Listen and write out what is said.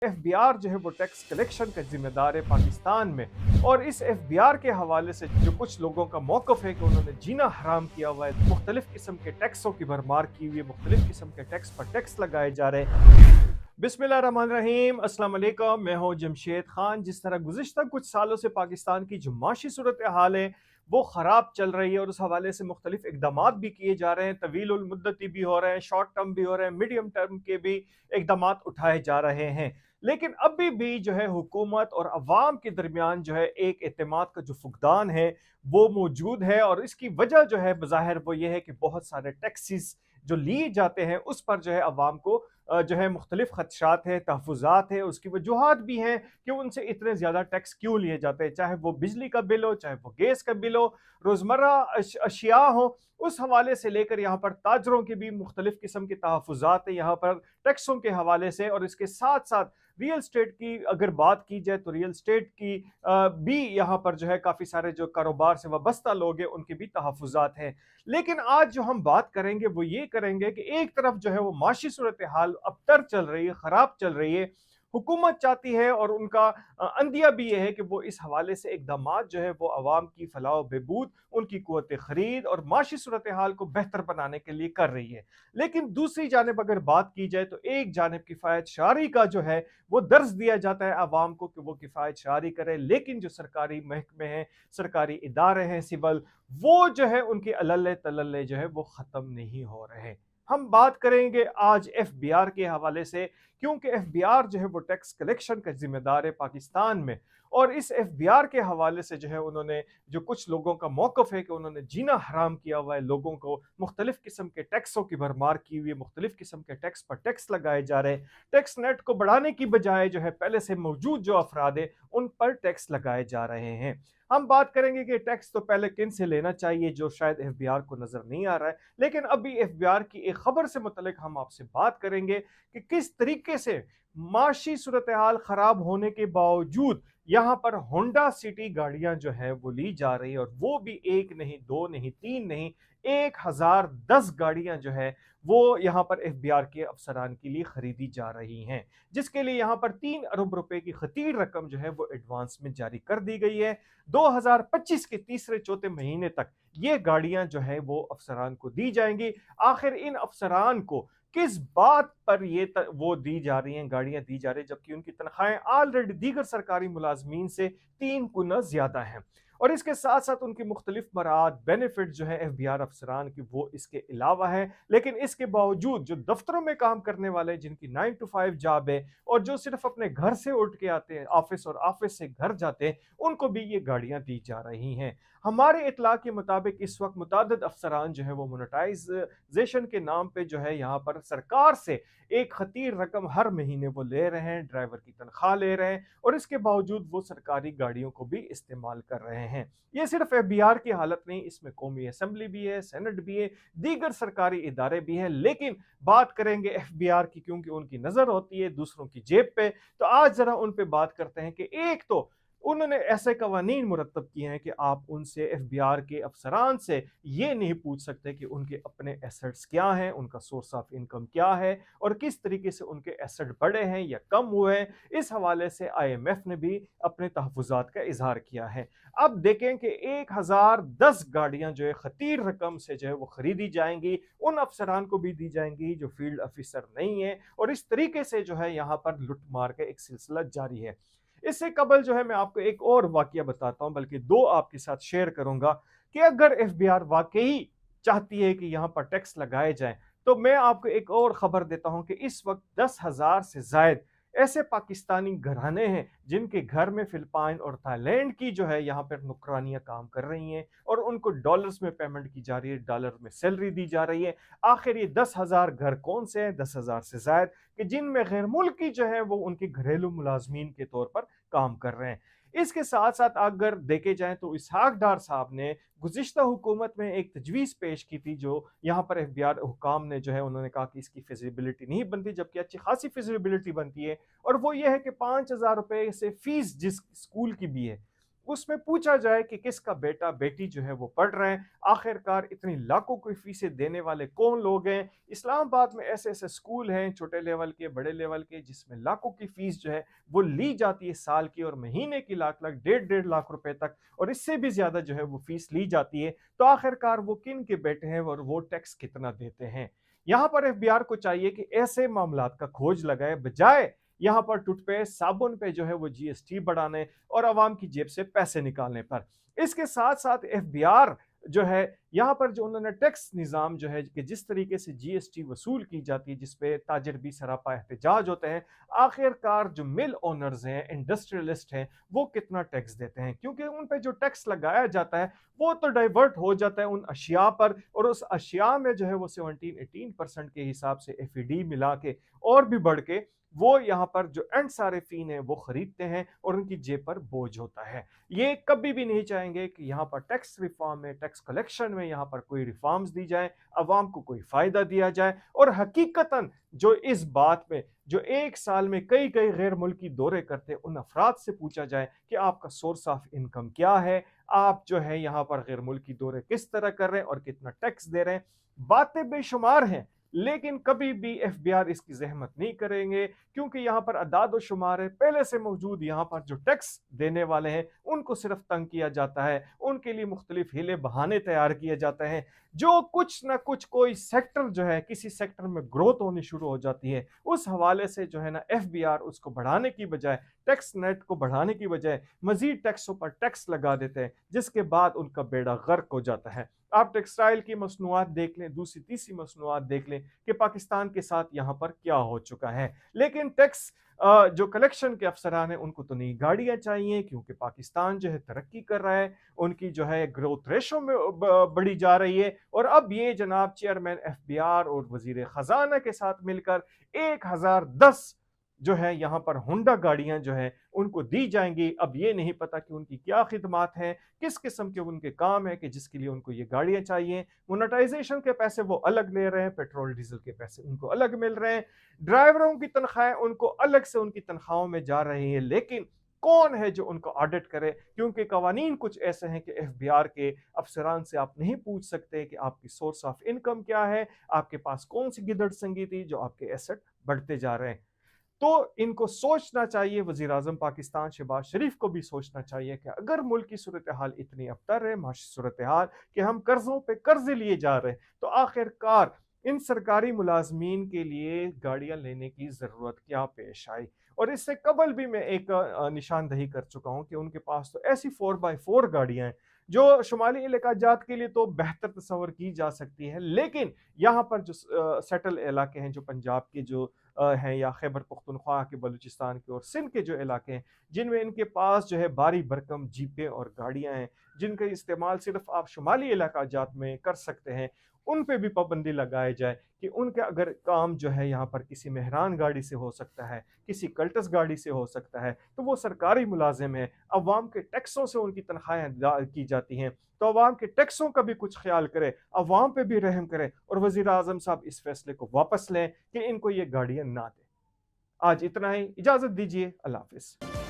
FBR जो है वो टैक्स कलेक्शन का जिम्मेदार है पाकिस्तान में। और इस एफबीआर के हवाले से जो कुछ लोगों का मौक़िफ़ है कि उन्होंने जीना हराम किया हुआ है, मुख्तलिफ किस्म के टैक्सों की भरमार की हुई है, मुख्तलिफ किस्म के टैक्स पर टैक्स लगाए जा रहे हैं। बिस्मिल्लाहिर्रहमानिर्रहीम, अस्सलाम वालेकुम। मैं हूँ जमशेद खान। जिस तरह गुज़िश्ता कुछ सालों से पाकिस्तान की जो माशी सूरत हाल है वो ख़राब चल रही है और उस हवाले से मुख्तलिफ इक़दामात भी किए जा रहे हैं, तवीलुल मुद्दती भी हो रहे हैं, शॉर्ट टर्म भी हो रहे हैं, मीडियम टर्म के भी इक़दामात उठाए जा रहे हैं। लेकिन अभी भी जो है हुकूमत और अवाम के दरमियान जो है एक एतमाद का जो फुकदान है वो मौजूद है। और इसकी वजह जो है बज़ाहिर वो ये है कि बहुत सारे टैक्सेस जो लिए जाते हैं उस पर जो है अवाम को जो है मुख्तलिफ खदशात है, तहफ़्फ़ुज़ात है, उसकी वजूहात भी हैं कि उनसे इतने ज़्यादा टैक्स क्यों लिए जाते हैं, चाहे वो बिजली का बिल हो, चाहे वो गैस का बिल हो, रोज़मर्रा अशिया हो। उस हवाले से लेकर यहाँ पर ताजरों की भी मुख्तलिफ किस्म के तहफ़्फ़ुज़ात है यहाँ पर टैक्सों के हवाले से। और इसके साथ साथ रियल स्टेट की अगर बात की जाए तो रियल स्टेट की भी यहाँ पर जो है काफ़ी सारे जो कारोबार से वाबस्ता लोग हैं उनके भी तहफ़्फ़ुज़ात हैं। लेकिन आज जो हम बात करेंगे वो ये करेंगे कि एक तरफ जो है वो माशी सूरत हाल अबतर चल रही है, ख़राब चल रही है, हुकूमत चाहती है और उनका अंदिया भी ये है कि वो इस हवाले से इक़दामात जो है वो अवाम की फलाह व बहबूद, उनकी क़ुव्वत ख़रीद और माशी सूरत हाल को बेहतर बनाने के लिए कर रही है। लेकिन दूसरी जानिब अगर बात की जाए तो एक जानिब किफ़ायत शारी का जो है वो दर्ज दिया जाता है अवाम को कि वो किफ़ायत शारी करे, लेकिन जो सरकारी महकमे हैं, सरकारी इदारे हैं सिविल, वो जो है उनके अल्ले तल्ले जो है वो ख़त्म नहीं हो रहे। हम बात करेंगे आज एफबीआर के हवाले से, क्योंकि एफबीआर जो है वो टैक्स कलेक्शन का जिम्मेदार है पाकिस्तान में। और इस एफबीआर के हवाले से जो है उन्होंने जो कुछ लोगों का मौक़िफ़ है कि उन्होंने जीना हराम किया हुआ है, लोगों को मुख्तलिफ किस्म के टैक्सों की भरमार की हुई है, मुख्तलिफ किस्म के टैक्स पर टैक्स लगाए जा रहे हैं। टैक्स नेट को बढ़ाने की बजाय जो है पहले से मौजूद जो अफराद है उन पर टैक्स लगाए जा रहे हैं। हम बात करेंगे कि टैक्स तो पहले किन से लेना चाहिए जो शायद एफबीआर को नजर नहीं आ रहा है, लेकिन अभी एफबीआर की एक खबर से मुतल्लिक हम आपसे बात करेंगे कि किस तरीके से माशी सूरत हाल खराब होने के बावजूद यहाँ पर होंडा सिटी गाड़ियां जो है वो ली जा रही है, और वो भी एक नहीं, दो नहीं, तीन नहीं, 1010 गाड़ियां जो है वो यहाँ पर एफबीआर के अफसरान के लिए खरीदी जा रही हैं, जिसके लिए यहाँ पर 3 अरब रुपए की खतीर रकम जो है वो एडवांस में जारी कर दी गई है। 2025 के तीसरे चौथे महीने तक ये गाड़ियां जो है वो अफसरान को दी जाएंगी। आखिर इन अफसरान को किस बात पर वो दी जा रही हैं, गाड़ियां दी जा रही हैं, जबकि उनकी तनख्वाहें ऑलरेडी दीगर सरकारी मुलाजमीन से 3 गुना ज्यादा हैं। और इसके साथ साथ उनकी मुख्तलिफ मराद बेनिफिट जो है एफबीआर अफसरान की वो इसके अलावा है। लेकिन इसके बावजूद जो दफ्तरों में काम करने वाले जिनकी 9 to 5 जॉब है और जो सिर्फ अपने घर से उठ के आते हैं ऑफिस और ऑफिस से घर जाते हैं, उनको भी ये गाड़ियां दी जा रही हैं। हमारे इतला के मुताबिक इस वक्त मुतादिद अफसरान जो है वो मोनेटाइजेशन के नाम पे जो है यहाँ पर सरकार से एक खतीर रकम हर महीने वो ले रहे हैं, ड्राइवर की तनख्वाह ले रहे हैं, और इसके बावजूद वो सरकारी गाड़ियों को भी इस्तेमाल कर रहे हैं। ये सिर्फ एफबीआर की हालत नहीं, इसमें कौमी असम्बली भी है, सेनेट भी है, दीगर सरकारी इदारे भी हैं। लेकिन बात करेंगे एफबीआर की, क्योंकि उनकी नजर होती है दूसरों की जेब पे, तो आज जरा उन पे बात करते हैं कि एक तो उन्होंने ऐसे कवानीन मुरतब किए हैं कि आप उनसे एफबीआर के अफसरान से ये नहीं पूछ सकते कि उनके अपने एसेट्स क्या हैं, उनका सोर्स ऑफ इनकम क्या है और किस तरीके से उनके एसेट बढ़े हैं या कम हुए हैं। इस हवाले से आईएमएफ ने भी अपने तहफ़्फ़ुज़ात का इजहार किया है। अब देखें कि 1010 गाड़ियां जो है खतीर रकम से जो है वो खरीदी जाएंगी, उन अफसरान को भी दी जाएंगी जो फील्ड ऑफिसर नहीं है, और इस तरीके से जो है यहाँ पर लुटमार का एक सिलसिला जारी है। इससे कबल जो है मैं आपको एक और वाकया बताता हूं, बल्कि दो आपके साथ शेयर करूंगा कि अगर एफबीआर वाकई चाहती है कि यहां पर टैक्स लगाए जाए, तो मैं आपको एक और खबर देता हूं कि इस वक्त 10,000 से जायद ऐसे पाकिस्तानी घराने हैं जिनके घर में फिलिपाइन और थाईलैंड की जो है यहाँ पर नौकरानियां काम कर रही हैं और उनको डॉलर्स में पेमेंट की जा रही है, डॉलर में सैलरी दी जा रही है। आखिर ये 10,000 घर कौन से हैं, 10,000 से जायद, कि जिनमें गैर मुल्की जो है वो उनके घरेलू मुलाजमीन के तौर पर काम कर रहे हैं। इसके साथ साथ अगर देखे जाए तो इसहाक डार साहब ने गुज़िश्ता हुकूमत में एक तजवीज़ पेश की थी, जो यहाँ पर एफबीआर हुकाम ने जो है उन्होंने कहा कि इसकी फिजिबिलिटी नहीं बनती, जबकि अच्छी खासी फिजिबिलिटी बनती है। और वो ये है कि 5,000 रुपये से फीस जिस स्कूल की भी है, उसमें पूछा जाए कि किसका बेटा बेटी जो है वो पढ़ रहे हैं, आखिरकार इतनी लाखों की फीसें देने वाले कौन लोग हैं। इस्लामाबाद में ऐसे ऐसे स्कूल हैं, छोटे लेवल के, बड़े लेवल के, जिसमें लाखों की फीस जो है वो ली जाती है साल की, और महीने की लाख लाख, डेढ़ डेढ़ लाख रुपए तक, और इससे भी ज्यादा जो है वो फीस ली जाती है। तो आखिरकार वो किन के बेटे हैं और वो टैक्स कितना देते हैं। यहाँ पर एफबीआर को चाहिए कि ऐसे मामलात का खोज लगाए, बजाय यहाँ पर टूथपेस्ट साबुन पे जो है वो जीएसटी बढ़ाने और आवाम की जेब से पैसे निकालने पर। इसके साथ साथ एफबीआर जो है यहाँ पर जो उन्होंने टैक्स निज़ाम जो है कि जिस तरीके से जीएसटी वसूल की जाती है, जिसपे ताजिर भी सरापा एहतजाज होते हैं, आखिरकार जो मिल ओनर्स हैं, इंडस्ट्रियलिस्ट हैं, वो कितना टैक्स देते हैं, क्योंकि उन पे जो टैक्स लगाया जाता है वो तो डाइवर्ट हो जाता है उन अशिया पर, और उस अशिया में जो है वो 17-18% के हिसाब से एफईडी मिला के और भी बढ़ के वो यहाँ पर जो एंड सारिफीन है वो खरीदते हैं और उनकी जेब पर बोझ होता है। ये कभी भी नहीं चाहेंगे कि यहाँ पर टैक्स रिफॉर्म में, टैक्स कलेक्शन में यहाँ पर कोई रिफॉर्म्स दी जाए, अवाम को कोई फायदा दिया जाए, और हकीकतन जो इस बात में जो एक साल में कई कई गैर मुल्की दौरे करते उन अफराद से पूछा जाए कि आपका सोर्स ऑफ इनकम क्या है, आप जो है यहाँ पर गैर मुल्की दौरे किस तरह कर रहे हैं और कितना टैक्स दे रहे हैं। बातें बेशुमार हैं, लेकिन कभी भी एफबीआर इसकी जहमत नहीं करेंगे, क्योंकि यहाँ पर अदाद शुमार है पहले से मौजूद। यहाँ पर जो टैक्स देने वाले हैं उनको सिर्फ तंग किया जाता है, उनके लिए मुख्तलिफ हीले बहाने तैयार किए जाते हैं। जो कुछ ना कुछ कोई सेक्टर जो है, किसी सेक्टर में ग्रोथ होनी शुरू हो जाती है, उस हवाले से जो है ना एफबीआर उसको बढ़ाने की बजाय, टैक्स नेट को बढ़ाने की बजाय मजीद टैक्सों पर टैक्स लगा देते हैं, जिसके बाद उनका बेड़ा गर्क हो जाता है। आप टेक्सटाइल की मसनूआत देख लें, दूसरी तीसरी मसनूआत देख लें कि पाकिस्तान के साथ यहाँ पर क्या हो चुका है। लेकिन टैक्स जो कलेक्शन के अफसरान हैं उनको तो नई गाड़ियां चाहिए, क्योंकि पाकिस्तान जो है तरक्की कर रहा है, उनकी जो है ग्रोथ रेशो में बढ़ी जा रही है। और अब ये जनाब चेयरमैन एफबीआर और वजीर खजाना के साथ मिलकर 1010 जो है यहाँ पर होंडा गाड़ियां जो है उनको दी जाएंगी। अब ये नहीं पता कि उनकी क्या खिदमात हैं, किस किस्म के उनके काम है कि जिसके लिए उनको ये गाड़ियां चाहिए। मोनेटाइजेशन के पैसे वो अलग ले रहे हैं, पेट्रोल डीजल के पैसे उनको अलग मिल रहे हैं, ड्राइवरों की तनख्वाहें उनको अलग से उनकी तनख्वाहों में जा रही है। लेकिन कौन है जो उनको ऑडिट करे, क्योंकि कवानीन कुछ ऐसे हैं कि एफबीआर के अफसरान से आप नहीं पूछ सकते कि आपकी सोर्स ऑफ इनकम क्या है, आपके पास कौन सी गिदड़ संगी थी जो आपके एसेट बढ़ते जा रहे हैं। तो इनको सोचना चाहिए, वजीर आजम पाकिस्तान शहबाज शरीफ को भी सोचना चाहिए कि अगर मुल्क की सूरत हाल इतनी अबतर है, माशी सूरत हाल कि हम कर्जों पे कर्जे लिए जा रहे हैं, तो आखिरकार इन सरकारी मुलाजमीन के लिए गाड़ियां लेने की जरूरत क्या पेश आई। और इससे कबल भी मैं एक निशानदही कर चुका हूं कि उनके पास तो ऐसी 4x4 गाड़ियां हैं जो शुमाली इलाका जात के लिए तो बेहतर तस्वर की जा सकती है, लेकिन यहाँ पर जो सेटल इलाके हैं, जो पंजाब के जो हैं, या खैबर पख्तूनख्वा के, बलूचिस्तान के और सिंध के जो इलाके हैं, जिनमें इनके पास जो है भारी भरकम जीपें और गाड़ियां हैं, जिनका इस्तेमाल सिर्फ आप शुमाली इलाका जात में कर सकते हैं, उन पे भी पाबंदी लगाई जाए कि उनके अगर काम जो है यहाँ पर किसी मेहरान गाड़ी से हो सकता है, किसी कल्टस गाड़ी से हो सकता है, तो वो सरकारी मुलाजिम है, अवाम के टैक्सों से उनकी तनख्वाहें की जाती हैं, तो अवाम के टैक्सों का भी कुछ ख्याल करे, अवाम पे भी रहम करे, और वजीर आजम साहब इस फैसले को वापस लें कि इनको ये गाड़ियां ना दें। आज इतना ही, इजाजत दीजिए, अल्लाह हाफिज।